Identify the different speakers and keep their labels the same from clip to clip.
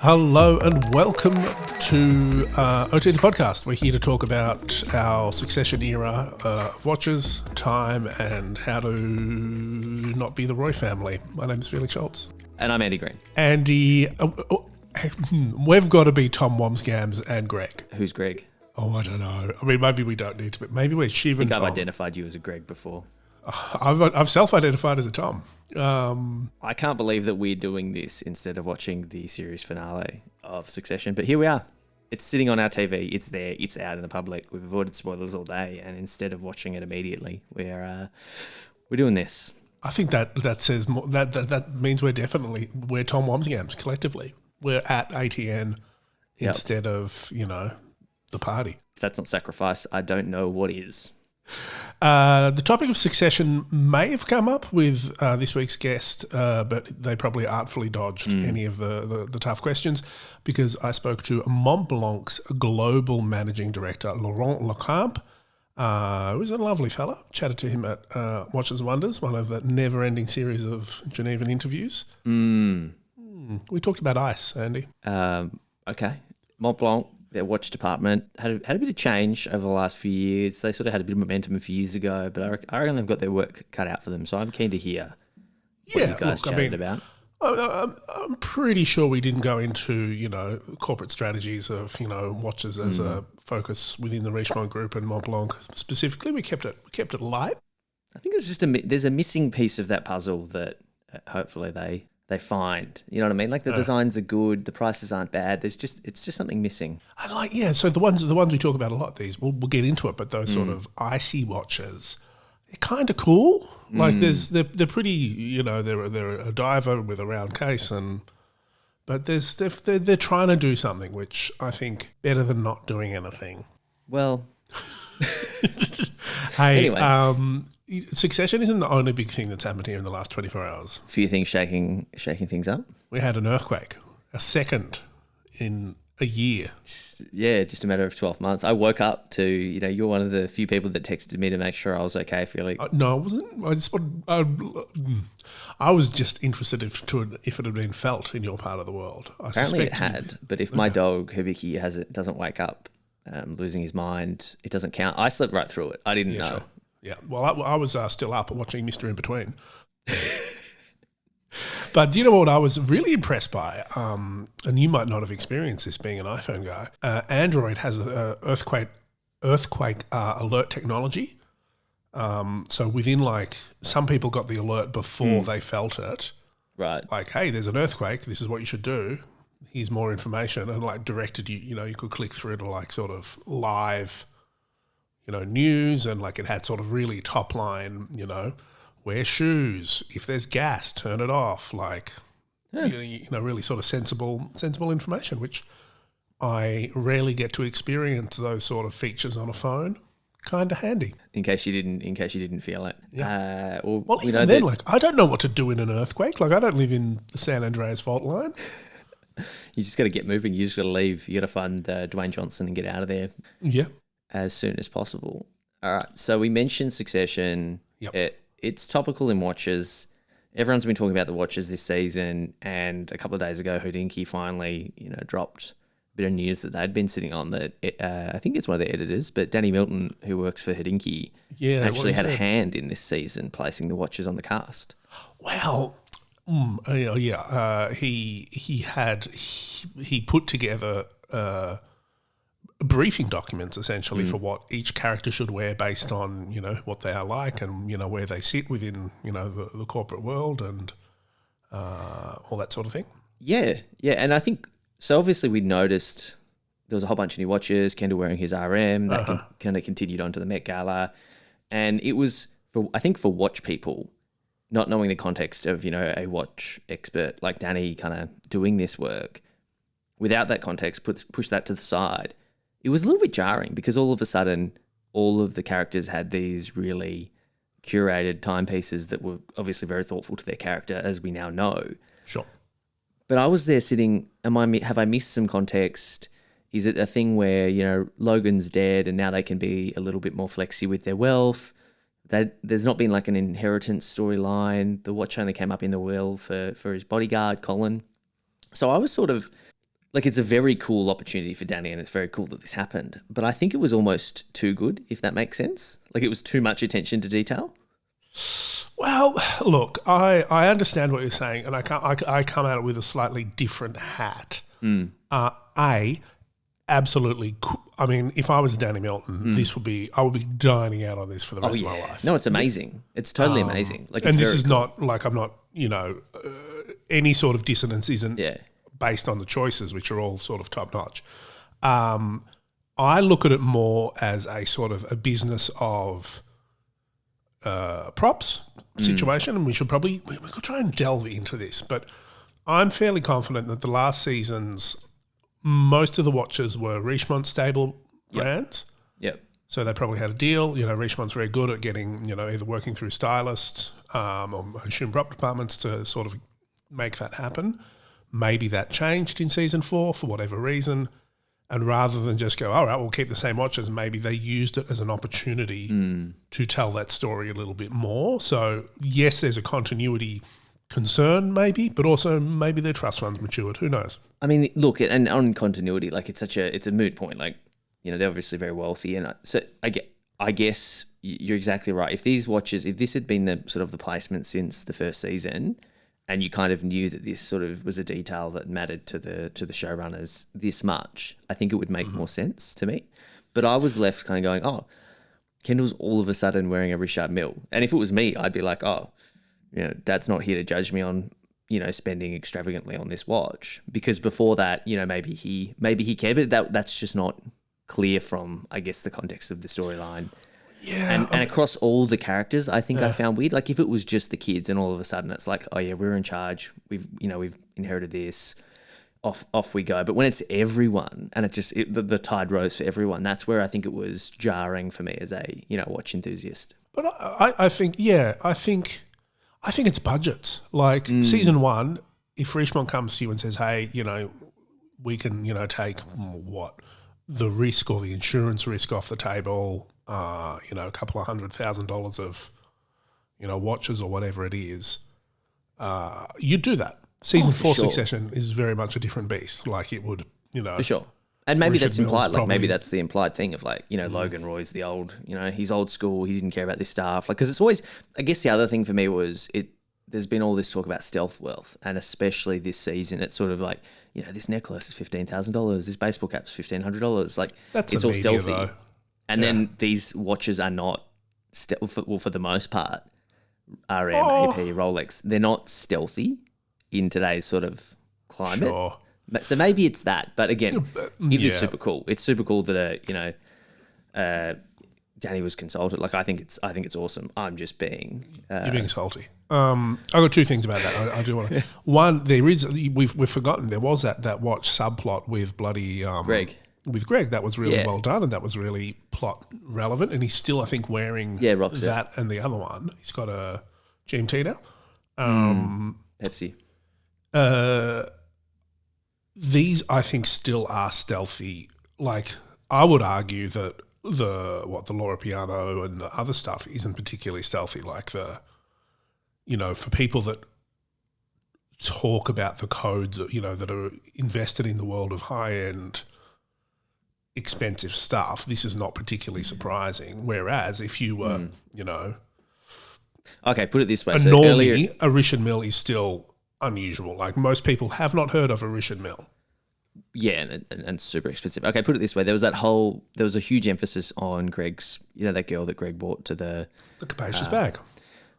Speaker 1: Hello and welcome to OT the Podcast. We're here to talk about our succession era of watches, time, and how to not be the Roy family. My name is Felix Schultz.
Speaker 2: And I'm Andy Green.
Speaker 1: Andy, we've got to be Tom Wamsgams and Greg.
Speaker 2: Who's Greg?
Speaker 1: Oh, I don't know. I mean, maybe we don't need to, but maybe we're Shiv and
Speaker 2: I think
Speaker 1: Tom.
Speaker 2: I've identified you as a Greg before.
Speaker 1: I've self-identified as a Tom.
Speaker 2: I can't believe that we're doing this instead of watching the series finale of Succession, but here we are. It's sitting on our TV. It's there. It's out in the public. We've avoided spoilers all day, and instead of watching it immediately, we're doing this.
Speaker 1: I think that says more. That means we're Tom Wamsgams collectively. We're at ATN instead of the party.
Speaker 2: If that's not sacrifice, I don't know what is.
Speaker 1: The topic of succession may have come up with this week's guest, but they probably artfully dodged any of the tough questions because I spoke to Montblanc's global managing director, Laurent Lecamp, who's a lovely fella. Chatted to him at Watches and Wonders, one of the never-ending series of Genevan interviews. We talked about ice, Andy.
Speaker 2: Okay. Montblanc, their watch department, had a bit of change over the last few years. They sort of had a bit of momentum a few years ago, but I reckon they've got their work cut out for them. So I'm keen to hear what you guys chatted about.
Speaker 1: I'm pretty sure we didn't go into, corporate strategies of, watches as a focus within the Richemont Group and Montblanc specifically. We kept it light.
Speaker 2: I think it's just there's a missing piece of that puzzle that hopefully they find. You know what I mean? Like the designs are good, the prices aren't bad. It's just something missing.
Speaker 1: So the ones we talk about a lot, we'll get into it, but those sort of icy watches, they're kind of cool. Like they're pretty, they're a diver with a round case, but they're trying to do something which I think better than not doing anything.
Speaker 2: Well,
Speaker 1: hey,
Speaker 2: anyway.
Speaker 1: Succession isn't the only big thing that's happened here in the last 24 hours.
Speaker 2: A few things shaking things up.
Speaker 1: We had an earthquake, a second in a year.
Speaker 2: Just a matter of 12 months. I woke up to, you're one of the few people that texted me to make sure I was okay, Felix.
Speaker 1: No, I wasn't. I was just interested if it had been felt in your part of the world.
Speaker 2: Apparently it had, but if my dog, Hibiki, doesn't wake up losing his mind, it doesn't count. I slept right through it. I didn't know.
Speaker 1: Sure. Yeah, well, I was still up watching Mr. In Between. But do you know what I was really impressed by? And you might not have experienced this being an iPhone guy. Android has an earthquake alert technology. So within some people got the alert before they felt it.
Speaker 2: Right.
Speaker 1: Like, hey, there's an earthquake. This is what you should do. Here's more information, and directed you. You could click through to sort of live. News, and it had sort of really top line, wear shoes. If there's gas, turn it off. Really sort of sensible information, which I rarely get to experience those sort of features on a phone. Kind of handy. In case you
Speaker 2: didn't feel it.
Speaker 1: Yeah. Even then, I don't know what to do in an earthquake. I don't live in the San Andreas fault line.
Speaker 2: You just got to get moving. You just got to leave. You got to find Dwayne Johnson and get out of there.
Speaker 1: Yeah.
Speaker 2: As soon as possible. All right. So we mentioned Succession.
Speaker 1: Yep.
Speaker 2: It's topical in watches. Everyone's been talking about the watches this season. And a couple of days ago, Hodinkee finally, dropped a bit of news that they'd been sitting on. That I think it's one of the editors, but Danny Milton, who works for Hodinkee, actually had a hand in this season placing the watches on the cast.
Speaker 1: Well, he put together briefing documents essentially for what each character should wear based on what they are like and where they sit within the corporate world and all that sort of thing.
Speaker 2: And I think so. Obviously, we noticed there was a whole bunch of new watches. Kendall wearing his RM that kind of continued on to the Met Gala, and it was for watch people not knowing the context of a watch expert like Danny kind of doing this work. Without that context, push that to the side. It was a little bit jarring because all of a sudden, all of the characters had these really curated timepieces that were obviously very thoughtful to their character, as we now know.
Speaker 1: Sure.
Speaker 2: But I was there sitting, have I missed some context? Is it a thing where, Logan's dead and now they can be a little bit more flexy with their wealth? There's not been an inheritance storyline. The watch only came up in the will for his bodyguard, Colin. So I was sort of like it's a very cool opportunity for Danny, and it's very cool that this happened. But I think it was almost too good, if that makes sense. Like it was too much attention to detail.
Speaker 1: Well, look, I understand what you're saying, and I come at it with a slightly different hat. Absolutely. I mean, if I was Danny Melton, I would be dining out on this for the rest of my life.
Speaker 2: No, it's amazing. It's totally amazing. Like,
Speaker 1: and this is not like I'm not, any sort of dissonance isn't based on the choices, which are all sort of top notch. I look at it more as a sort of a business of props situation, and we could try and delve into this, but I'm fairly confident that the last season's most of the watches were Richemont stable brands.
Speaker 2: Yep.
Speaker 1: So they probably had a deal. Richemont's very good at getting, either working through stylists or I assume prop departments to sort of make that happen. Maybe that changed in season 4 for whatever reason. And rather than just go, all right, we'll keep the same watches, maybe they used it as an opportunity to tell that story a little bit more. So, yes, there's a continuity concern maybe, but also maybe their trust fund's matured. Who knows?
Speaker 2: I mean, look, and on continuity, like it's a moot point. Like, they're obviously very wealthy. And so I guess you're exactly right. If this had been the sort of the placement since the first season, and you kind of knew that this sort of was a detail that mattered to the showrunners this much, I think it would make more sense to me. But I was left kind of going, oh, Kendall's all of a sudden wearing a Richard Mille. And if it was me, I'd be like, oh, Dad's not here to judge me on, spending extravagantly on this watch. Because before that, maybe he cared, but that's just not clear from, I guess, the context of the storyline.
Speaker 1: Yeah,
Speaker 2: and across all the characters, I think I found weird. Like if it was just the kids, and all of a sudden it's like, oh yeah, we're in charge. We've inherited this. Off we go. But when it's everyone, and the tide rose for everyone, that's where I think it was jarring for me as a watch enthusiast.
Speaker 1: But I think it's budgets. Like season 1, if Richemont comes to you and says, hey, we can take the risk or the insurance risk off the table. A couple of $100,000 of, watches or whatever it is, you'd do that. Season 4
Speaker 2: sure.
Speaker 1: Succession is very much a different beast. Like it would,
Speaker 2: For sure. And maybe
Speaker 1: Richard
Speaker 2: that's implied.
Speaker 1: Mille's
Speaker 2: Maybe that's the implied thing of Logan Roy's the old, he's old school. He didn't care about this stuff. Like, because it's always, I guess the other thing for me was there's been all this talk about stealth wealth, and especially this season, it's sort of like, this necklace is $15,000. This baseball cap's $1,500. Like it's all stealthy.
Speaker 1: Though.
Speaker 2: And then these watches are not for the most part, RM, AP, Rolex, they're not stealthy in today's sort of climate.
Speaker 1: Sure.
Speaker 2: So maybe it's that. But again, it is super cool. It's super cool that Danny was consulted. Like I think it's awesome. I'm just being
Speaker 1: you're being salty. I've got 2 things about that. I do want to. One, there is we've forgotten there was that watch subplot with bloody
Speaker 2: Greg.
Speaker 1: With Greg, that was really well done, and that was really plot relevant. And he's still, I think, wearing
Speaker 2: rocks
Speaker 1: that and the other one. He's got a GMT now.
Speaker 2: Pepsi.
Speaker 1: These, I think, still are stealthy. Like, I would argue that the Laura Piano and the other stuff isn't particularly stealthy. Like for people that talk about the codes, that are invested in the world of high-end expensive stuff, this is not particularly surprising. Whereas if you were,
Speaker 2: okay, put it this way.
Speaker 1: A
Speaker 2: so
Speaker 1: normie,
Speaker 2: earlier,
Speaker 1: a Richard Mille is still unusual. Like most people have not heard of a Richard Mille.
Speaker 2: Yeah, and super expensive. Okay, put it this way. There was a huge emphasis on Greg's, that girl that Greg bought to the
Speaker 1: capacious bag.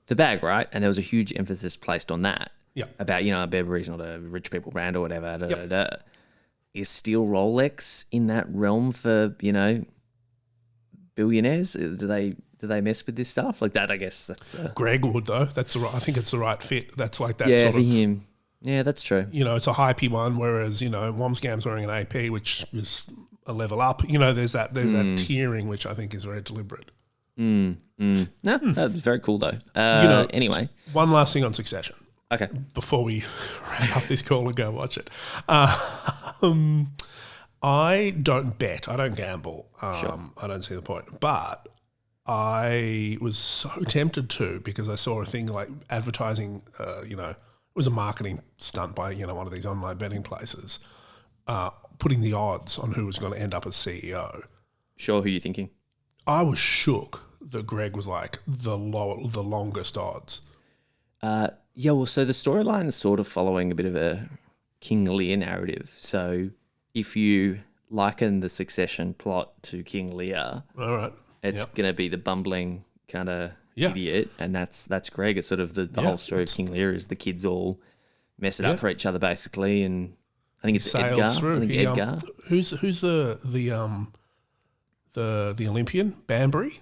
Speaker 2: The bag, right? And there was a huge emphasis placed on that.
Speaker 1: Yeah.
Speaker 2: About, Burberry's not a rich people brand or whatever. Is still Rolex in that realm for, billionaires? Do they mess with this stuff? Like that, I guess that's the...
Speaker 1: Greg would, though. I think it's the right fit. That's like that
Speaker 2: sort
Speaker 1: of...
Speaker 2: for him. Yeah, that's true.
Speaker 1: It's a hypey one, whereas, Womsgam's wearing an AP, which is a level up. There's that tiering, which I think is very deliberate.
Speaker 2: No, that was very cool, though. Anyway.
Speaker 1: One last thing on Succession.
Speaker 2: Okay.
Speaker 1: Before we wrap up this call and go watch it. I don't bet. I don't gamble.
Speaker 2: Sure.
Speaker 1: I don't see the point. But I was so tempted to, because I saw a thing like advertising, it was a marketing stunt by, one of these online betting places, putting the odds on who was going to end up as CEO,
Speaker 2: Sure, who are you thinking?
Speaker 1: I was shook that Greg was like the longest odds.
Speaker 2: Yeah, well, so the storyline is sort of following a bit of a King Lear narrative. So if you liken the succession plot to King Lear,
Speaker 1: All right.
Speaker 2: it's going to be the bumbling kind of
Speaker 1: Yeah.
Speaker 2: idiot, and that's Greg. It's sort of the whole story of King Lear is the kids all mess it up for each other basically, and I think it's Edgar. I think Edgar.
Speaker 1: Who's the Olympian? Banbury?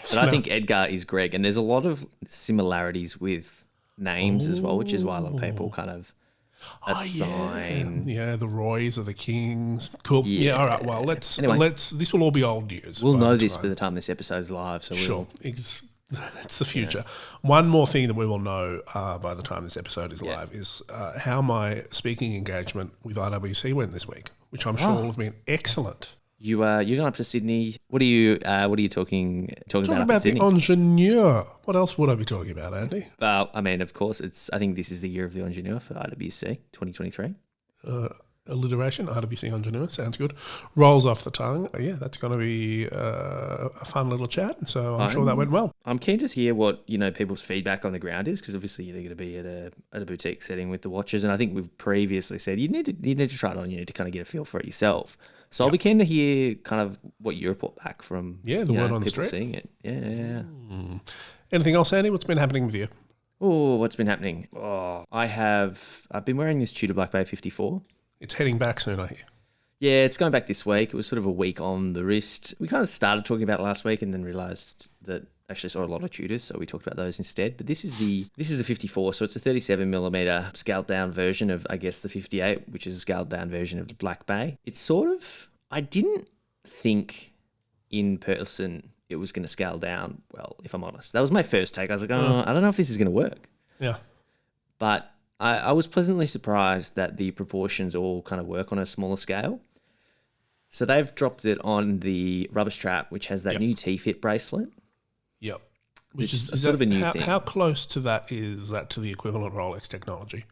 Speaker 2: But I think Edgar is Greg, and there's a lot of similarities with names as well, which is why a lot of people kind of assign.
Speaker 1: Yeah, the Roys or the Kings. Cool. Yeah, all right. Well, let's this will all be old news.
Speaker 2: We'll know this by the time this episode is live. So
Speaker 1: sure. It's the future. Yeah. One more thing that we will know by the time this episode is live is how my speaking engagement with IWC went this week, which I'm sure will have been excellent.
Speaker 2: You're going up to Sydney. What are you talking about up in Sydney?
Speaker 1: The Ingenieur. What else would I be talking about, Andy?
Speaker 2: I mean, of course, I think this is the year of the Ingenieur for IWC 2023.
Speaker 1: Alliteration, IWC Ingenieur, sounds good. Rolls off the tongue. Yeah, that's going to be a fun little chat. So I'm sure that went well.
Speaker 2: I'm keen to hear what people's feedback on the ground is, because obviously you're going to be at a boutique setting with the watches, and I think we've previously said you need to try it on. You need to kind of get a feel for it yourself. So I'll be keen to hear kind of what you report back from
Speaker 1: the word on the street,
Speaker 2: seeing it. Yeah.
Speaker 1: Anything else, Andy? What's been happening with you?
Speaker 2: Oh, what's been happening? I've been wearing this Tudor Black Bay 54.
Speaker 1: It's heading back soon, I hear.
Speaker 2: Yeah, it's going back this week. It was sort of a week on the wrist. We kind of started talking about it last week and then realised that actually saw a lot of Tudors, so we talked about those instead. But this is a 54, so it's a 37mm scaled down version of, I guess, the 58, which is a scaled down version of the Black Bay. It's sort of, I didn't think in person it was going to scale down well, if I'm honest. That was my first take. I was like, I don't know if this is going to work.
Speaker 1: Yeah.
Speaker 2: But I was pleasantly surprised that the proportions all kind of work on a smaller scale. So they've dropped it on the rubber strap, which has that new T-fit bracelet.
Speaker 1: Yep.
Speaker 2: Which is sort of a new thing.
Speaker 1: How close to that is that to the equivalent Rolex technology?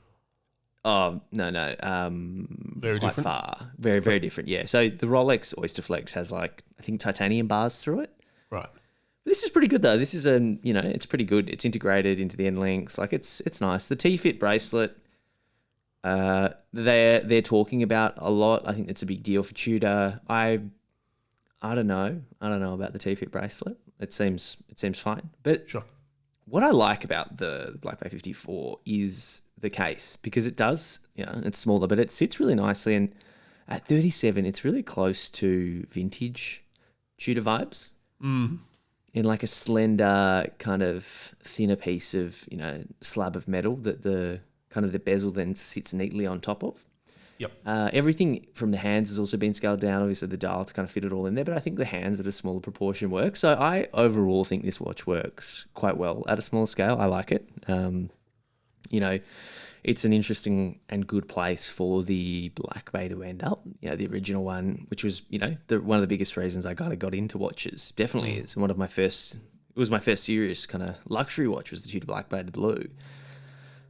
Speaker 2: Oh, no.
Speaker 1: Very
Speaker 2: quite
Speaker 1: different?
Speaker 2: far. Very, very different, yeah. So the Rolex Oyster Flex has I think titanium bars through it.
Speaker 1: Right.
Speaker 2: This is pretty good though. This is it's pretty good. It's integrated into the end links. It's nice. The T-fit bracelet, they're talking about a lot. I think it's a big deal for Tudor. I don't know. I don't know about the T-fit bracelet. It seems fine. But
Speaker 1: sure.
Speaker 2: What I like about the Black Bay 54 is the case, because it does, it's smaller, but it sits really nicely. And at 37, it's really close to vintage Tudor vibes.
Speaker 1: Mm.
Speaker 2: In like a slender kind of thinner piece of, slab of metal that the kind of the bezel then sits neatly on top of.
Speaker 1: Yep.
Speaker 2: Everything from the hands has also been scaled down, obviously the dial to kind of fit it all in there, but I think the hands at a smaller proportion work. So I overall think this watch works quite well at a smaller scale. I like it. It's an interesting and good place for the Black Bay to end up. The original one, which was, one of the biggest reasons I kind of got into watches, definitely is. And it was my first serious kind of luxury watch, was the Tudor Black Bay, the blue.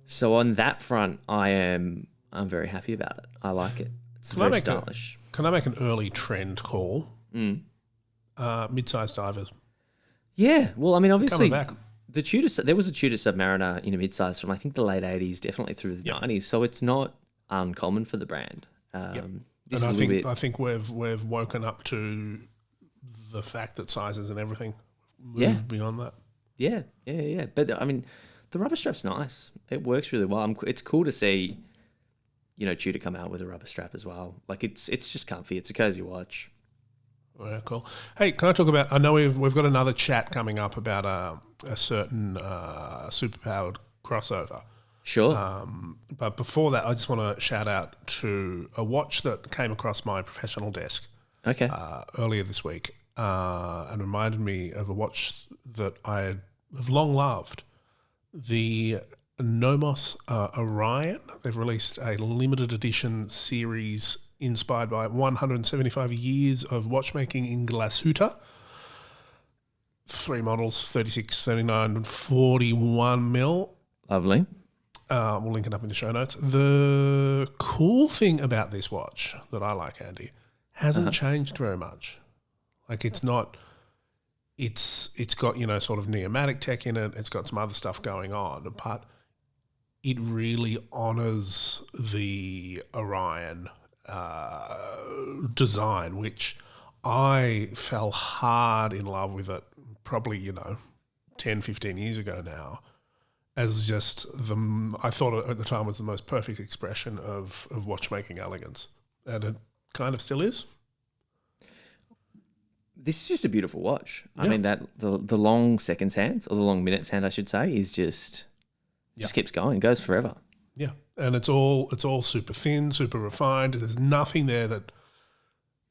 Speaker 2: So on that front, I'm very happy about it. I like it. It's very stylish.
Speaker 1: Can I make an early trend call? Mid-sized divers.
Speaker 2: Yeah. Well, I mean, obviously,
Speaker 1: coming back.
Speaker 2: There was a Tudor Submariner in a mid-size from I think the late 80s, definitely through the 90s. So it's not uncommon for the brand.
Speaker 1: And I think we've woken up to the fact that sizes and everything move beyond that. Yeah.
Speaker 2: But I mean, the rubber strap's nice. It works really well. It's cool to see, Tudor come out with a rubber strap as well. Like it's just comfy. It's a cozy watch.
Speaker 1: Oh, yeah, cool. Hey, can I talk about? I know we've got another chat coming up about a certain superpowered crossover.
Speaker 2: Sure.
Speaker 1: But before that, I just want to shout out to a watch that came across my professional desk.
Speaker 2: Okay.
Speaker 1: Earlier this week, and reminded me of a watch that I have long loved. The Nomos Orion. They've released a limited edition series inspired by 175 years of watchmaking in Glashütte. 3 models, 36, 39, and 41 mil.
Speaker 2: Lovely.
Speaker 1: We'll link it up in the show notes. The cool thing about this watch that I like, Andy, hasn't changed very much. Like it's not. It's got, you know, sort of pneumatic tech in it. It's got some other stuff going on, but it really honours the Orion design, which I fell hard in love with it probably, you know, 10, 15 years ago now, as just I thought it at the time was the most perfect expression of watchmaking elegance. And it kind of still is.
Speaker 2: This is just a beautiful watch. Yeah. I mean, that the long seconds hands, or the long minutes hand, I should say, is just keeps going, goes forever.
Speaker 1: Yeah, and it's all super thin, super refined. There's nothing there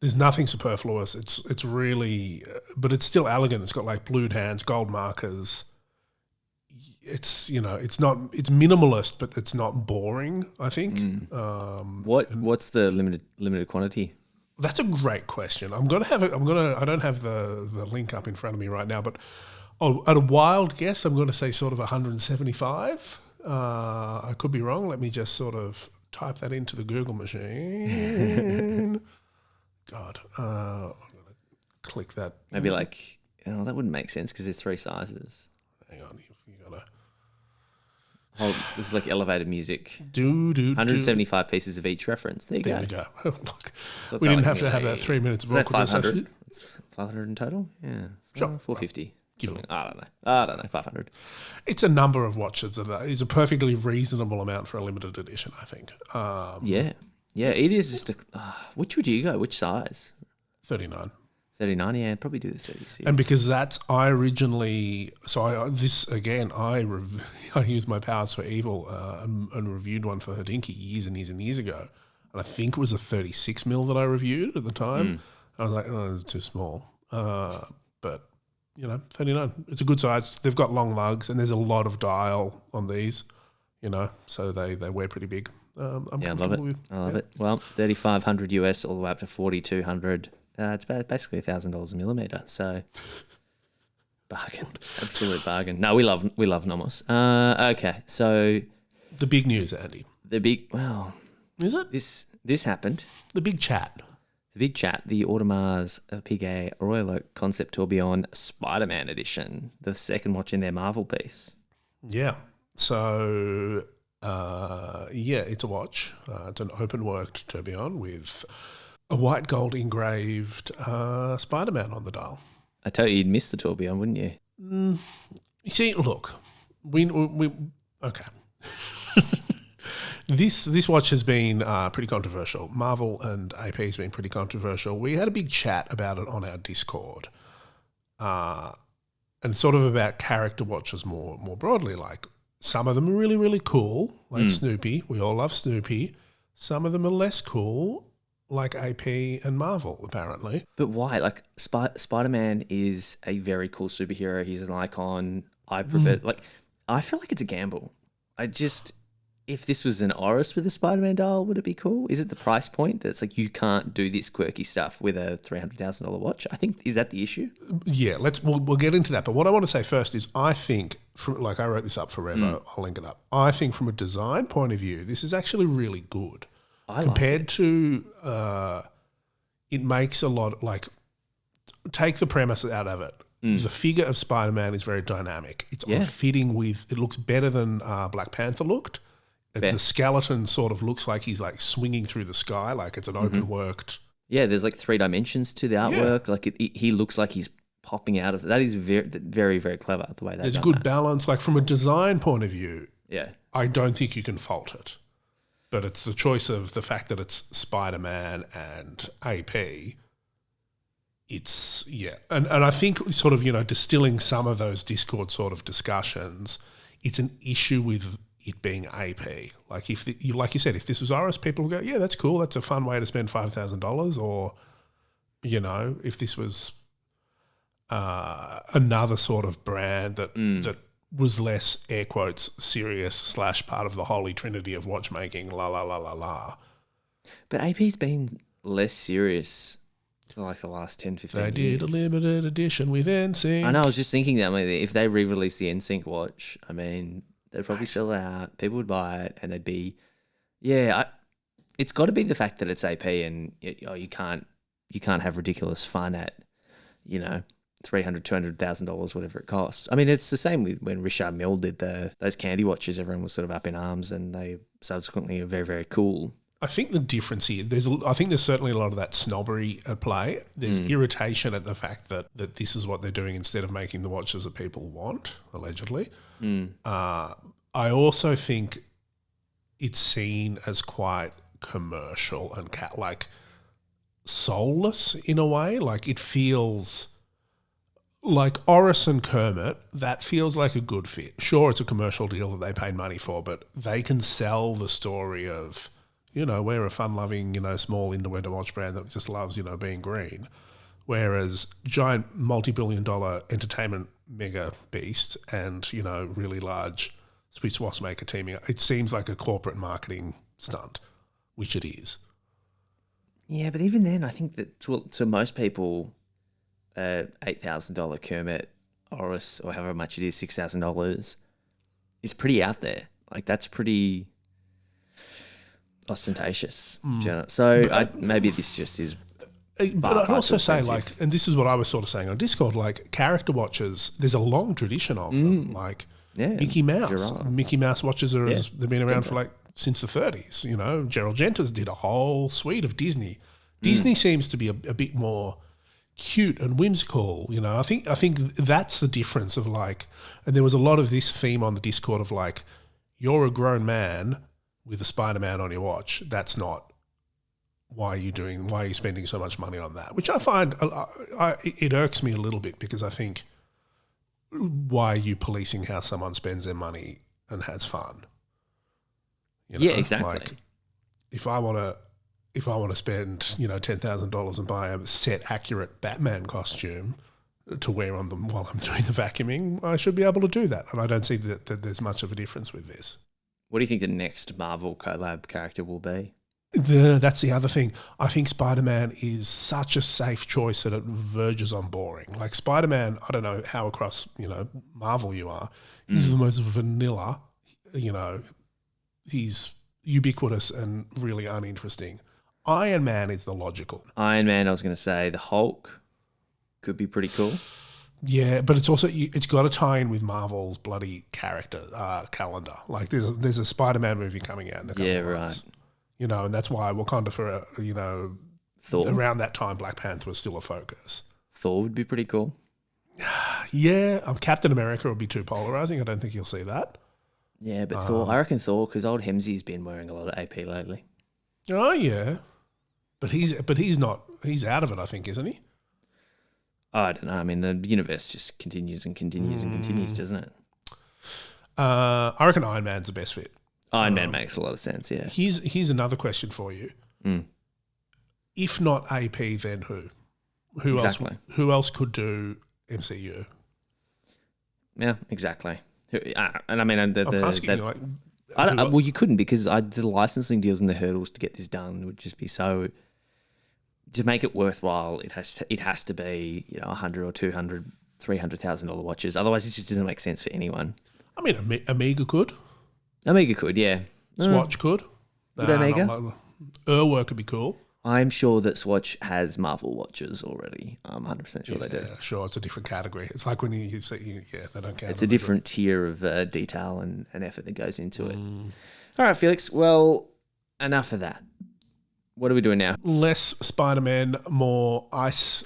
Speaker 1: there's nothing superfluous. It's really, but it's still elegant. It's got like blued hands, gold markers. It's, you know, it's minimalist, but it's not boring, I think.
Speaker 2: What's the limited quantity?
Speaker 1: That's a great question. I don't have the link up in front of me right now, but at a wild guess, I'm going to say sort of 175. I could be wrong. Let me just sort of type that into the Google God, I'm going to click that.
Speaker 2: Maybe like, that wouldn't make sense because there's 3 sizes.
Speaker 1: Hang on, you got to.
Speaker 2: This is like elevated music.
Speaker 1: 175
Speaker 2: pieces of each reference. There you go.
Speaker 1: Look, so we didn't have to have that 3 minutes of awkwardness.
Speaker 2: 500? It's 500 in total? Yeah.
Speaker 1: Sure.
Speaker 2: 450. I don't know. 500.
Speaker 1: It's a number of watches that is a perfectly reasonable amount for a limited edition, I think.
Speaker 2: Yeah, it is just which would you go? Which size?
Speaker 1: 39.
Speaker 2: 39, yeah, I'd probably do the 36.
Speaker 1: And because I used my powers for evil and reviewed one for Hodinkee years and years and years ago. And I think it was a 36 mil that I reviewed at the time. I was like, oh, it's too small. But, you know, 39, it's a good size. They've got long lugs and there's a lot of dial on these, you know, so they wear pretty big.
Speaker 2: I love it. I love it. Well, 3,500 US all the way up to 4,200. It's basically $1,000 a millimeter, so bargain, absolute bargain. No, we love Nomos. Okay, so
Speaker 1: the big news, Andy.
Speaker 2: Is it? This happened.
Speaker 1: The big chat.
Speaker 2: The Audemars Piguet Royal Oak Concept Tourbillon Spider-Man Edition, the second watch in their Marvel piece.
Speaker 1: Yeah. So, it's a watch. It's an open-worked tourbillon with a white gold engraved Spider-Man on the dial.
Speaker 2: I tell you, you'd miss the tourbillon, wouldn't you?
Speaker 1: You see, look, we okay. This watch has been pretty controversial. Marvel and AP has been pretty controversial. We had a big chat about it on our Discord, and sort of about character watches more broadly. Like, some of them are really, really cool, like Snoopy. We all love Snoopy. Some of them are less cool, like AP and Marvel, apparently.
Speaker 2: But why? Like, Spider-Man is a very cool superhero. He's an icon. I prefer I feel like it's a gamble. If this was an Oris with a Spider-Man dial, would it be cool? Is it the price point that's like you can't do this quirky stuff with a $300,000 watch? I think, is that the issue? Yeah,
Speaker 1: we'll get into that. But what I want to say first is I think, I wrote this up forever, I'll link it up. I think from a design point of view, this is actually really good. Compared to, it makes a lot, like, take the premise out of it. The figure of Spider-Man is very dynamic. It's fitting with, it looks better than Black Panther looked. Fair. The skeleton sort of looks like he's like swinging through the sky, like it's an open worked.
Speaker 2: Yeah, there's like 3 dimensions to the artwork. Like he looks like he's popping out of that. Is very, very, very clever the way that.
Speaker 1: There's good balance. Like from a design point of view,
Speaker 2: yeah,
Speaker 1: I don't think you can fault it. But it's the choice of the fact that it's Spider-Man and AP. It's and I think sort of, you know, distilling some of those Discord sort of discussions, it's an issue with it being AP. Like like you said, if this was Oris, people would go, yeah, that's cool. That's a fun way to spend $5,000. Or, you know, if this was another sort of brand that was less, air quotes, serious / part of the holy trinity of watchmaking, la la la la la.
Speaker 2: But AP's been less serious for like the last 10, 15 years.
Speaker 1: They did a limited edition with NSYNC.
Speaker 2: I know, I was just thinking that if they re-release the NSYNC watch, I mean, They'd probably sell out. People would buy it, and they'd be, it's got to be the fact that it's AP, and you can't have ridiculous fun at, $300,000-$200,000, whatever it costs. I mean, it's the same with when Richard Mille did those candy watches. Everyone was sort of up in arms, and they subsequently are very, very cool.
Speaker 1: I think the difference here, I think there's certainly a lot of that snobbery at play. There's irritation at the fact that this is what they're doing instead of making the watches that people want, allegedly. I also think it's seen as quite commercial and soulless in a way. Like, it feels like Oris and Kermit, that feels like a good fit. Sure, it's a commercial deal that they paid money for, but they can sell the story of, we're a fun-loving, small winter watch brand that just loves, being green. Whereas giant multi-billion-dollar entertainment mega beast and, really large Swiss watchmaker teaming up, it seems like a corporate marketing stunt, which it is.
Speaker 2: Yeah, but even then, I think that to most people, $8,000 Kermit Oris, or however much it is, $6,000, is pretty out there. Like, that's pretty ostentatious. So maybe this just is.
Speaker 1: But I'd also say, and this is what I was sort of saying on Discord, character watches, there's a long tradition of them. Mickey Mouse.
Speaker 2: Gerard.
Speaker 1: Mickey Mouse watches they've been around for since the 30s. Gerald Genters did a whole suite of Disney. Disney seems to be a bit more cute and whimsical. I think that's the difference of and there was a lot of this theme on the Discord of you're a grown man with a Spider-Man on your watch. That's not why are you spending so much money on that? Which I find it irks me a little bit, because I think, why are you policing how someone spends their money and has fun?
Speaker 2: Yeah, exactly.
Speaker 1: If I want to spend $10,000 and buy a set accurate Batman costume to wear on them while I'm doing the vacuuming, I should be able to do that. And I don't see that there's much of a difference with this.
Speaker 2: What do you think the next Marvel collab character will be?
Speaker 1: That's the other thing. I think Spider-Man is such a safe choice that it verges on boring. Spider-Man, I don't know how across, Marvel you are. He's the most vanilla, he's ubiquitous and really uninteresting. Iron Man is the logical.
Speaker 2: Iron Man, I was going to say, the Hulk could be pretty cool.
Speaker 1: Yeah, but it's also, it's got to tie in with Marvel's bloody character calendar. There's a Spider-Man movie coming out in a couple of months. Right. And that's why Wakanda
Speaker 2: Thor.
Speaker 1: Around that time, Black Panther was still a focus.
Speaker 2: Thor would be pretty cool.
Speaker 1: Yeah, Captain America would be too polarizing. I don't think you'll see that.
Speaker 2: Yeah, but Thor, I reckon Thor, because old Hemsy's been wearing a lot of AP lately.
Speaker 1: Oh yeah, but he's out of it, I think, isn't he?
Speaker 2: I don't know. I mean, the universe just continues and continues and continues, doesn't it?
Speaker 1: I reckon Iron Man's the best fit.
Speaker 2: Iron Man makes a lot of sense, yeah.
Speaker 1: Here's another question for you. If not AP, then who? Who else could do MCU?
Speaker 2: Yeah, exactly. And I mean,
Speaker 1: I'm asking you,
Speaker 2: well, you couldn't, because the licensing deals and the hurdles to get this done would just be so. To make it worthwhile, it has to be $100,000 or $200,000, $300,000 watches. Otherwise, it just doesn't make sense for anyone.
Speaker 1: I mean, Amiga could.
Speaker 2: Amiga could, yeah.
Speaker 1: Swatch could.
Speaker 2: Would Amiga?
Speaker 1: Urwork could be cool.
Speaker 2: I'm sure that Swatch has Marvel watches already. I'm 100% sure they do.
Speaker 1: Yeah, sure. It's a different category. It's like when you say, they don't count.
Speaker 2: It's a different tier of detail and effort that goes into it. All right, Felix. Well, enough of that. What are we doing now?
Speaker 1: Less Spider-Man, more ice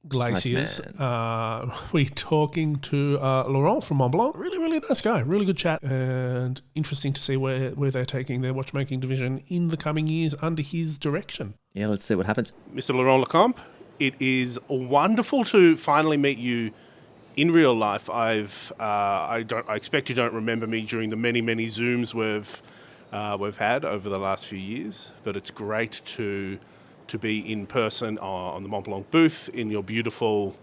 Speaker 1: glaciers. We're talking to Laurent from Montblanc. Really, really nice guy. Really good chat, and interesting to see where they're taking their watchmaking division in the coming years under his direction.
Speaker 2: Yeah, let's see what happens.
Speaker 1: Mr. Laurent Lecamp, it is wonderful to finally meet you in real life. I expect you don't remember me during the many, many Zooms we've had over the last few years, but it's great to be in person on the Montblanc booth in your beautiful,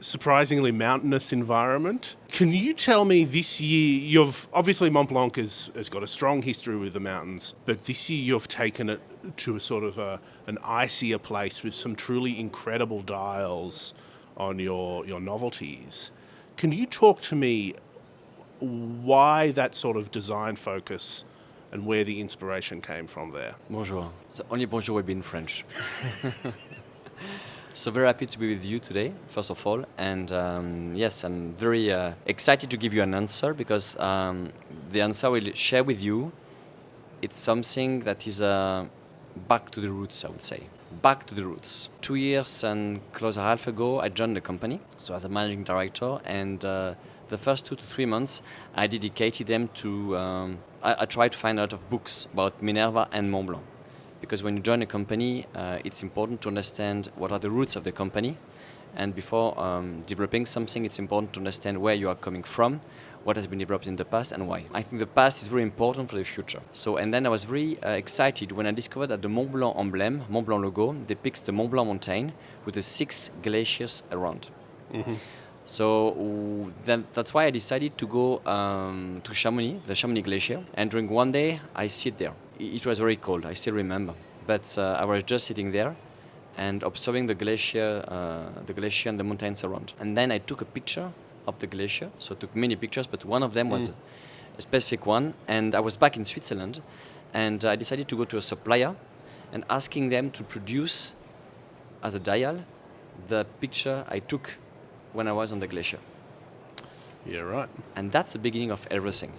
Speaker 1: surprisingly mountainous environment. Can you tell me this year, obviously Montblanc has got a strong history with the mountains, but this year you've taken it to a sort of an icier place with some truly incredible dials on your novelties. Can you talk to me why that sort of design focus and where the inspiration came from there.
Speaker 3: Bonjour. The only bonjour will be in French. So very happy to be with you today, first of all. And yes, I'm very excited to give you an answer because the answer I will share with you, it's something that is back to the roots, I would say. Back to the roots. 2 years and close a half ago, I joined the company, so as a managing director, and the first 2 to 3 months, I dedicated them to, I tried to find a lot of books about Minerva and Montblanc. Because when you join a company, it's important to understand what are the roots of the company. And before developing something, it's important to understand where you are coming from, what has been developed in the past, and why. I think the past is very important for the future. So, and then I was very excited when I discovered that the Montblanc emblem, Montblanc logo, depicts the Montblanc mountain with the 6 glaciers around. Mm-hmm. So that's why I decided to go to Chamonix, the Chamonix Glacier, and during one day I sit there. It was very cold, I still remember, but I was just sitting there and observing the glacier and the mountains around. And then I took a picture of the glacier, so I took many pictures, but one of them was a specific one, and I was back in Switzerland, and I decided to go to a supplier and asking them to produce as a dial the picture I took when I was on the glacier.
Speaker 1: Yeah, right.
Speaker 3: And that's the beginning of everything,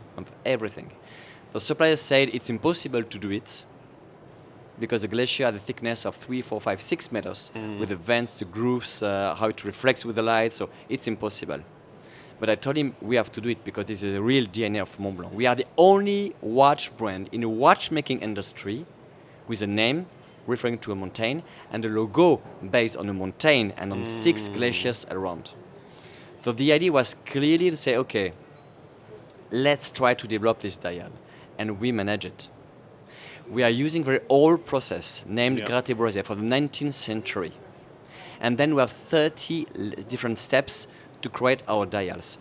Speaker 3: The supplier said it's impossible to do it because the glacier had a thickness of 3, 4, 5, 6 meters with the vents, the grooves, how it reflects with the light, so it's impossible. But I told him we have to do it because this is the real DNA of Montblanc. We are the only watch brand in the watchmaking industry with a name referring to a mountain and a logo based on a mountain and on 6 glaciers around. So the idea was clearly to say, okay, let's try to develop this dial, and we manage it. We are using very old process named Gratte Brasier for the 19th century. And then we have 30 different steps to create our dials.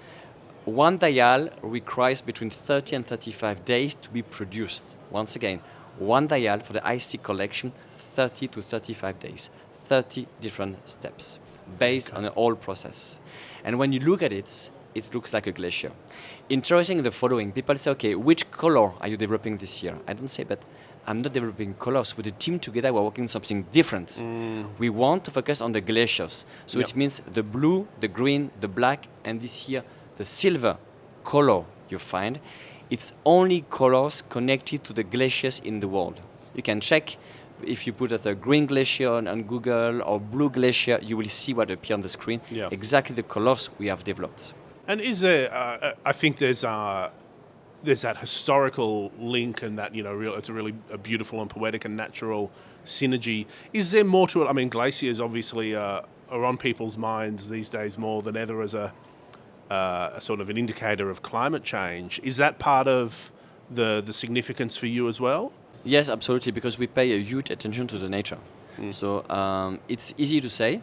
Speaker 3: One dial requires between 30 and 35 days to be produced. Once again, one dial for the IC collection, 30 to 35 days, 30 different steps based on an old process. And when you look at it, it looks like a glacier. Interesting the following. People say, okay, which color are you developing this year? I don't say, but I'm not developing colors. With the team together, we're working on something different. We want to focus on the glaciers. So it means the blue, the green, the black, and this year, the silver color you find. It's only colors connected to the glaciers in the world. You can check. If you put a green glacier on Google or blue glacier, you will see what appears on the screen. Yeah. Exactly the colors we have developed.
Speaker 1: And is there? I think there's that historical link, and that it's a really beautiful and poetic and natural synergy. Is there more to it? I mean, glaciers obviously are on people's minds these days more than ever as a sort of an indicator of climate change. Is that part of the significance for you as well?
Speaker 3: Yes, absolutely, because we pay a huge attention to the nature. So it's easy to say,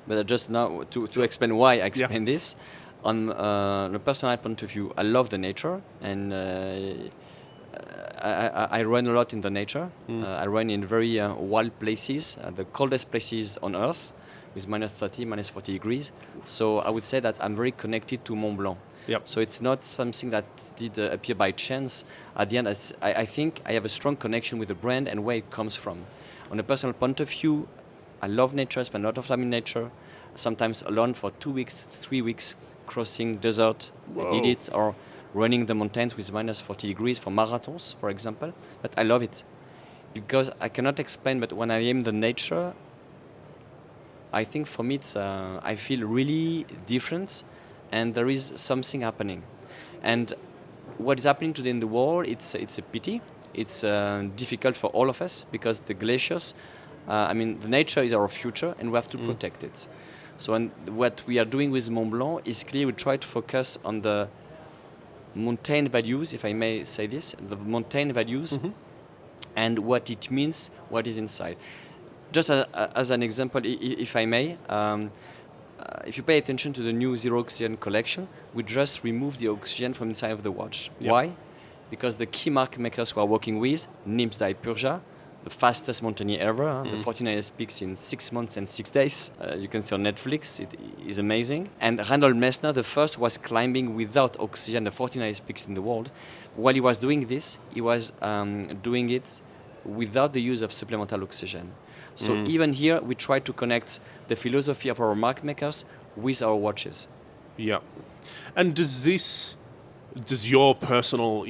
Speaker 3: but just now to explain why I explain this. On a personal point of view, I love the nature, and I run a lot in the nature. I run in very wild places, the coldest places on Earth, with minus 30, minus 40 degrees. So I would say that I'm very connected to Mont Blanc. Yep. So it's not something that did appear by chance. At the end, I think I have a strong connection with the brand and where it comes from. On a personal point of view, I love nature, spend a lot of time in nature, sometimes alone for 2 weeks, 3 weeks, crossing desert, did it, or running the mountains with minus 40 degrees for marathons, for example. But I love it because I cannot explain, but when I am in the nature, I think for me, it's, I feel really different. And there is something happening. And what is happening today in the world, it's a pity. It's difficult for all of us because the glaciers, the nature is our future and we have to protect it. So what we are doing with Mont Blanc is clear. We try to focus on the mountain values, if I may say this, the mountain values and what it means, what is inside. Just as an example, if I may, if you pay attention to the new Zero Oxygen collection, we just remove the oxygen from inside of the watch. Yep. Why? Because the key mark makers we are working with, Nims Dye Purja, the fastest mountaineer ever, the 49ers peaks in 6 months and 6 days. You can see on Netflix, it is amazing. And Randall Messner, the first, was climbing without oxygen the 49ers peaks in the world. While he was doing this, he was doing it without the use of supplemental oxygen. So even here, we try to connect the philosophy of our mark makers with our watches.
Speaker 1: Yeah. And does your personal,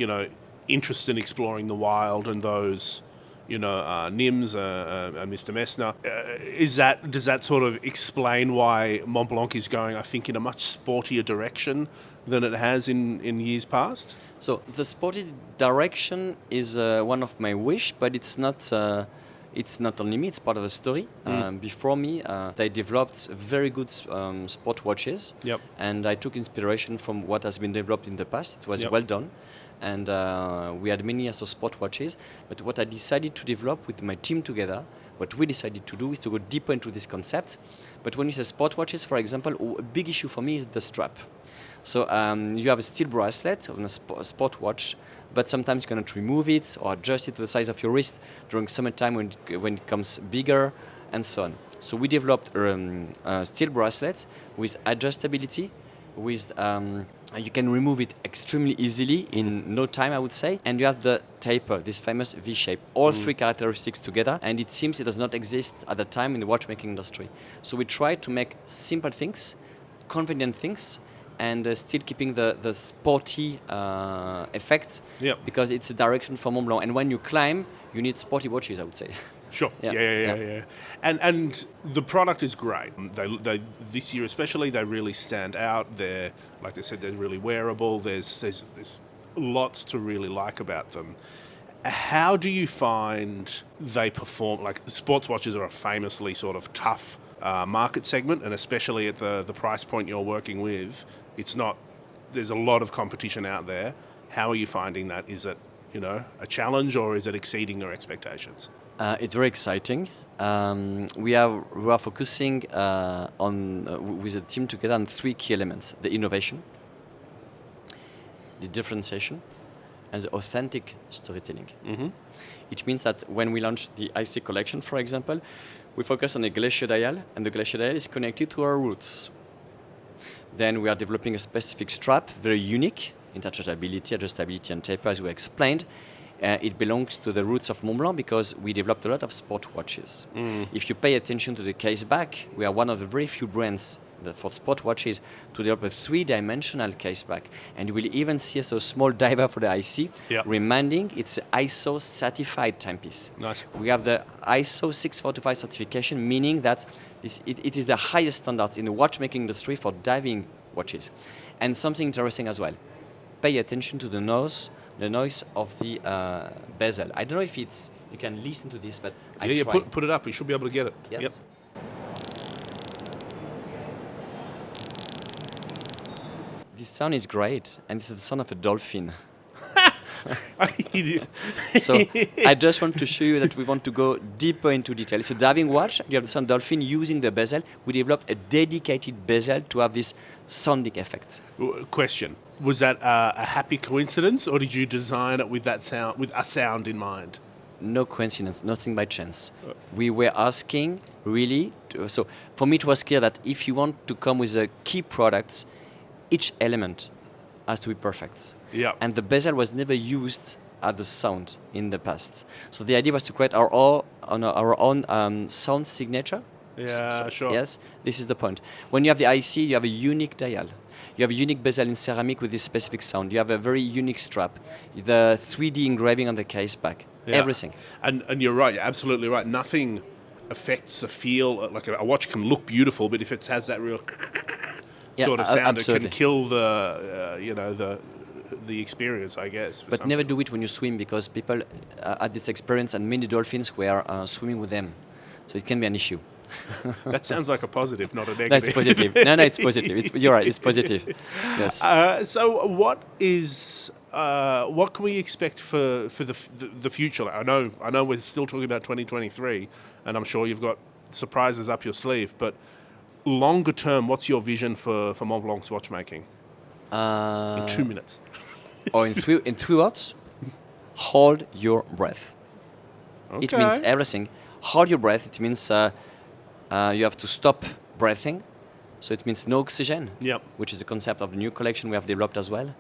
Speaker 1: interest in exploring the wild and those, NIMS, Mr. Messner, does that sort of explain why Montblanc is going, I think, in a much sportier direction than it has in years past?
Speaker 3: So the sporty direction is one of my wish, but it's not only me, it's part of a story. Before me, they developed very good sport watches.
Speaker 1: Yep.
Speaker 3: And I took inspiration from what has been developed in the past. It was well done. And we had many other sport watches. But what I decided to develop with my team together, what we decided to do is to go deeper into this concept. But when you say sport watches, for example, a big issue for me is the strap. So you have a steel bracelet on a sport watch, but sometimes you cannot remove it or adjust it to the size of your wrist during summertime when it becomes bigger, and so on. So we developed steel bracelets with adjustability, with you can remove it extremely easily in no time, I would say. And you have the taper, this famous V shape, all three characteristics together. And it seems it does not exist at the time in the watchmaking industry. So we try to make simple things, convenient things, and still keeping the sporty effects, because it's a direction for Montblanc. And when you climb, you need sporty watches, I would say.
Speaker 1: Sure. Yeah. And the product is great. They this year especially, they really stand out. They're, like I said, they're really wearable. There's lots to really like about them. How do you find they perform? Like, sports watches are a famously sort of tough market segment, and especially at the price point you're working with, there's a lot of competition out there. How are you finding that? Is it, a challenge, or is it exceeding your expectations?
Speaker 3: It's very exciting. We are focusing with a team together on 3 key elements: the innovation, the differentiation, and the authentic storytelling. It means that when we launch the IC collection, for example, we focus on the glacial dial, and the glacial dial is connected to our roots. Then we are developing a specific strap, very unique, interchangeability, adjustability, and taper, as we explained. It belongs to the roots of Montblanc because we developed a lot of sport watches. If you pay attention to the case back, we are one of the very few brands for sport watches to develop a 3-dimensional case back. And you will even see a small diver for the IC, reminding it's an ISO certified timepiece.
Speaker 1: Nice.
Speaker 3: We have the ISO 645 certification, meaning that it is the highest standards in the watchmaking industry for diving watches. And something interesting as well, pay attention to the noise of the bezel. I don't know if you can listen to this, but I try.
Speaker 1: Put it up. You should be able to get it.
Speaker 3: Yes.
Speaker 1: Yep.
Speaker 3: This sound is great, and it's the sound of a dolphin. So I just want to show you that we want to go deeper into detail. It's a diving watch. You have the sound dolphin using the bezel. We developed a dedicated bezel to have this sounding effect.
Speaker 1: Question: was that a happy coincidence, or did you design it with that sound, with a sound in mind?
Speaker 3: No coincidence, nothing by chance. We were asking really. So for me, it was clear that if you want to come with a key products, each element has to be perfect.
Speaker 1: Yeah.
Speaker 3: And the bezel was never used as the sound in the past. So the idea was to create our own sound signature.
Speaker 1: Yeah, sure.
Speaker 3: Yes, this is the point. When you have the IC, you have a unique dial. You have a unique bezel in ceramic with this specific sound. You have a very unique strap. The 3D engraving on the case back. Yeah. Everything.
Speaker 1: And you're right. You're absolutely right. Nothing affects the feel. Like a watch can look beautiful, but if it has that real sort of sound,
Speaker 3: absolutely.
Speaker 1: It can kill the experience, I guess.
Speaker 3: But never do it when you swim, because people had this experience and many dolphins were swimming with them. So it can be an issue.
Speaker 1: That sounds like a positive, not a negative.
Speaker 3: That's positive. No, it's positive. You're right. It's positive. Yes.
Speaker 1: So what can we expect for the future? I know we're still talking about 2023, and I'm sure you've got surprises up your sleeve. But longer term, what's your vision for Montblanc's watchmaking? In 2 minutes.
Speaker 3: Or in three words, hold your breath. It means everything. Hold your breath. It means you have to stop breathing. So it means no oxygen, which is the concept of the new collection we have developed as well.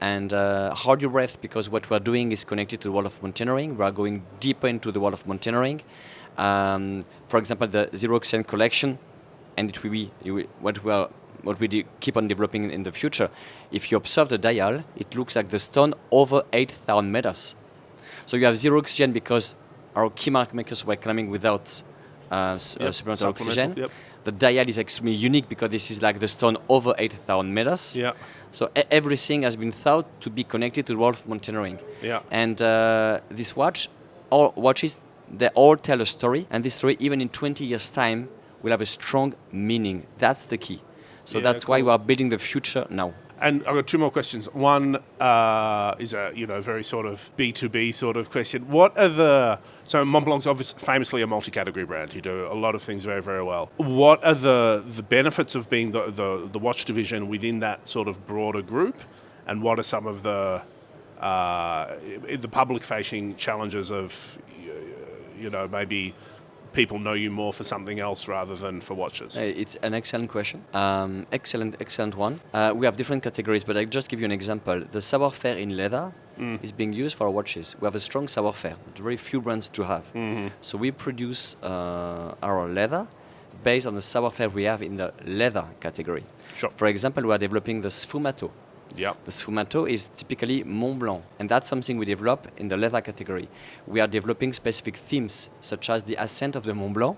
Speaker 3: And hold your breath, because what we're doing is connected to the world of mountaineering. We are going deeper into the world of mountaineering. For example, the zero oxygen collection, and it will be what we keep on developing in the future. If you observe the dial, it looks like the stone over 8,000 meters. So you have zero oxygen because our key mark makers were climbing without supplemental oxygen. The dial is extremely unique because this is like the stone over 8,000 meters. So everything has been thought to be connected to the world of mountaineering. And this watch, all watches, they all tell a story. And this story, even in 20 years' time, will have a strong meaning. That's the key. So that's why we are building the future now.
Speaker 1: And I've got two more questions. One is a very sort of B2B sort of question. So Montblanc's obviously famously a multi-category brand. You do a lot of things very, very well. What are the benefits of being the watch division within that sort of broader group? And what are some of the public-facing challenges of, maybe people know you more for something else rather than for watches?
Speaker 3: It's an excellent question. Excellent one. We have different categories, but I'll just give you an example. The savoir-faire in leather is being used for watches. We have a strong savoir-faire that very few brands do have. So we produce our leather based on the savoir-faire we have in the leather category. For example, we are developing the sfumato. The sfumato is typically Montblanc, and that's something we develop in the leather category. We are developing specific themes, such as the ascent of the Montblanc,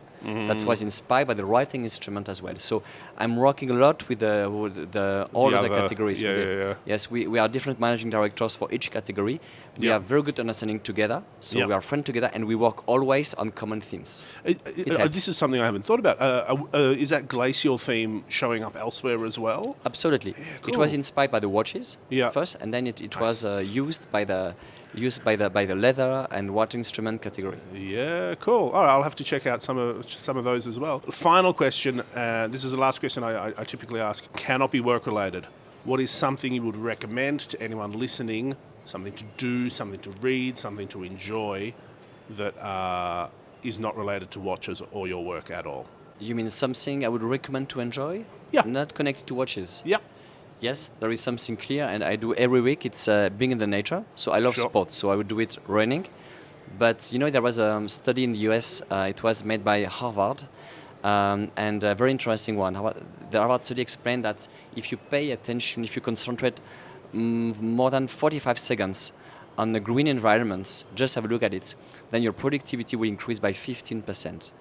Speaker 3: that was inspired by the writing instrument as well. So I'm working a lot with all other categories. Yes, we are different managing directors for each category. We have very good understanding together, so we are friends together, and we work always on common themes.
Speaker 1: This is something I haven't thought about. Is that glacial theme showing up elsewhere as well?
Speaker 3: Absolutely. Cool. It was inspired by the watches first, and then it was used by the leather and water instrument category. Yeah,
Speaker 1: cool. All right, I'll have to check out some of those as well. Final question. This is the last question I typically ask. Cannot be work related. What is something you would recommend to anyone listening? Something to do, something to read, something to enjoy that is not related to watches or your work at all?
Speaker 3: You mean something I would recommend to enjoy? Not connected to watches? Yes, there is something clear, and I do every week. It's being in the nature. So I love sports, so I would do it running. But there was a study in the US. It was made by Harvard, and a very interesting one. The Harvard study explained that if you pay attention, if you concentrate more than 45 seconds on the green environments, just have a look at it, then your productivity will increase by 15%.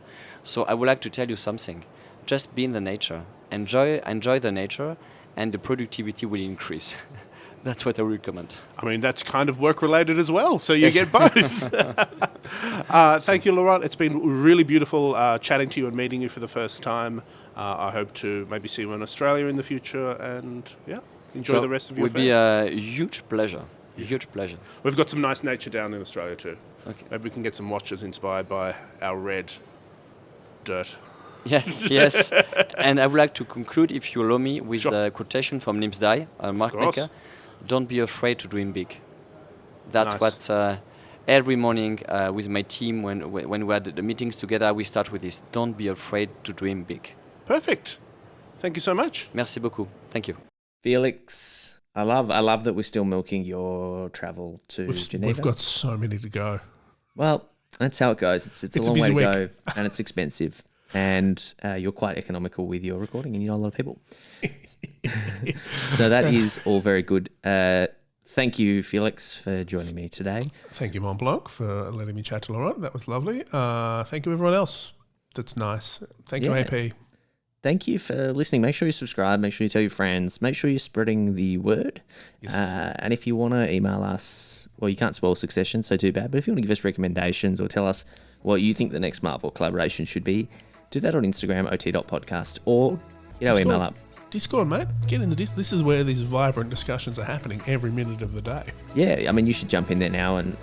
Speaker 3: So I would like to tell you something. Just be in the nature. Enjoy the nature, and the productivity will increase. That's what I recommend. I mean, that's kind of work-related as well, so you get both. Thank you, Laurent. It's been really beautiful chatting to you and meeting you for the first time. I hope to maybe see you in Australia in the future, and enjoy the rest of your day. It would be a huge pleasure. Huge pleasure. We've got some nice nature down in Australia too. Okay. Maybe we can get some watches inspired by our red dirt. Yes. And I would like to conclude, if you allow me, with a quotation from Nims Dai, a mark maker. Don't be afraid to dream big. That's what every morning with my team, when we had the meetings together, we start with this. Don't be afraid to dream big. Perfect. Thank you so much. Merci beaucoup. Thank you. Felix, I love that we're still milking your travel to Geneva. We've got so many to go. Well, that's how it goes. It's a long way to go, and it's expensive. And you're quite economical with your recording, and you know a lot of people. So that is all very good. Thank you, Felix, for joining me today. Thank you, Montblanc, for letting me chat to Laurent. That was lovely. Thank you, everyone else. That's nice. Thank you, AP. Thank you for listening. Make sure you subscribe. Make sure you tell your friends. Make sure you're spreading the word. Yes. And if you want to email us, well, you can't spoil Succession, so too bad. But if you want to give us recommendations or tell us what you think the next Marvel collaboration should be, do that on Instagram, ot.podcast, or email up. Discord, mate. Get in the Discord. This is where these vibrant discussions are happening every minute of the day. Yeah, I mean, you should jump in there now and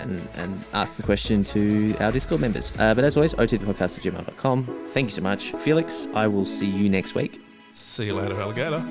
Speaker 3: ask the question to our Discord members. But as always, ot.podcast@gmail.com. Thank you so much. Felix, I will see you next week. See you later, alligator.